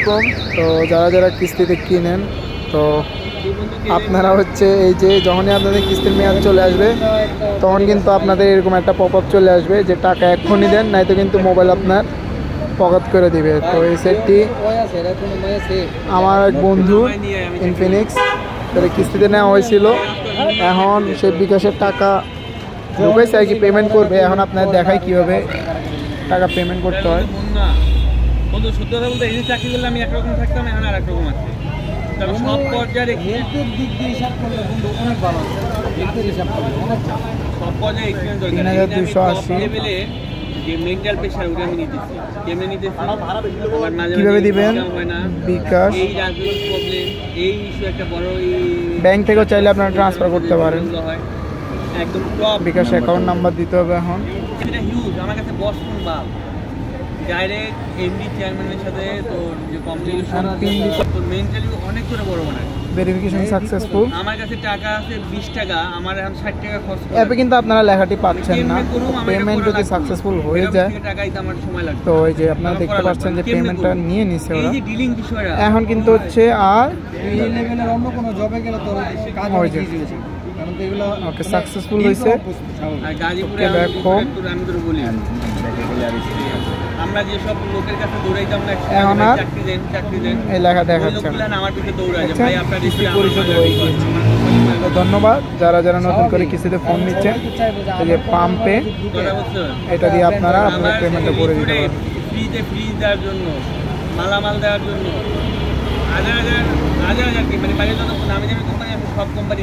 আলাইকুম। তো যারা যারা কিস্তিতে কিনেন, তো আপনারা হচ্ছে এই যে যখনই আপনাদের কিস্তির মেয়াদ চলে আসবে তখন কিন্তু আপনাদের এরকম একটা পপ আপ চলে আসবে যে টাকা এক্ষুনি দেন, নয়তো কিন্তু মোবাইল আপনার পকেট করে দিবে। তো এই সেটটি আমার এক বন্ধু ইনফিনিক্স তাহলে কিস্তিতে নেওয়া হয়েছিল, এখন সে বিকাশের টাকা ঢুকেছে আর কি, পেমেন্ট করবে। এখন আপনার দেখায় কীভাবে টাকা পেমেন্ট করতে হয়। বন্ধু সত্য কথা বলতে এই চাকরি করলে আমি একরকম থাকতাম, এখন আর একরকম আছে। তবে সব পর্যায়ে হেলথের দিক দিয়ে হিসাব করলে বন্ধু অনেক ভালো আছে। হেলথের হিসাব করলে অনেক সব পর্যায়ে এক্সপিরিয়েন্স দরকার। 3280 লেভেলে যে মেন্টাল প্রেশার ওটা আমি নিতেছি, কেমনে নিতেছি, কিভাবে দিবেন? বিকাশ, এই রাজনৈতিক প্রবলেম, এই ইস্যু একটা বড়, ব্যাংক থেকেও চাইলে আপনারা ট্রান্সফার করতে পারেন। একদম টপ বিকাশ অ্যাকাউন্ট নাম্বার দিতে হবে। এখন এটা হিউজ আমার কাছে বস ফোন বা ডাইরেক্ট এমডি চেয়ারম্যানের সাথে তো যে কমিউনিকেশন তো মেন্টালি অনেক করে বড় বানায়। Verification successful. আমার কাছে টাকা আছে 20 টাকা, আমার এখন 60 টাকা খরচ করে অ্যাপে কিন্তু আপনারা লেখাটি পাচ্ছেন না। পেমেন্ট যদি সাকসেসফুল হয়ে যায় টাকাই তো আমার সময় লাগবে। তো এই যে আপনারা দেখতে পাচ্ছেন যে পেমেন্টটা নিয়ে নিছে ওরা। এই যে ডিলিং বিষয়টা এখন কিন্তু হচ্ছে আর এই লেভেলের অন্য কোনো জবে গেলে তো কাজ হয়ে যায়। কারণ এগুলো ওকে সাকসেসফুল হইছে। আর গাজীপুরে আমি তো বলি আমরা যে সব লোকের কাছে দৌড়াইতাম না, এখন আর চাকরি দেন এই লেখা দেখাচ্ছে না। আমার পিছে দৌড়ায় যে ভাই আপনার পরিশোধ হয়ে গিয়েছে। ধন্যবাদ যারা যারা নতুন করে কিস্তিতে ফোন নিচ্ছেন। এই যে পাম্পে এটা দিয়ে আপনারা আপনাদের পেমেন্টটা করে দিতে পারবেন। ফ্রিতে ফ্রিজ দেওয়ার জন্য, মালামাল দেওয়ার জন্য হাজার হাজার হাজার হাজার মানে বাইরে যত নামি দামি কোম্পানি, সব কোম্পানি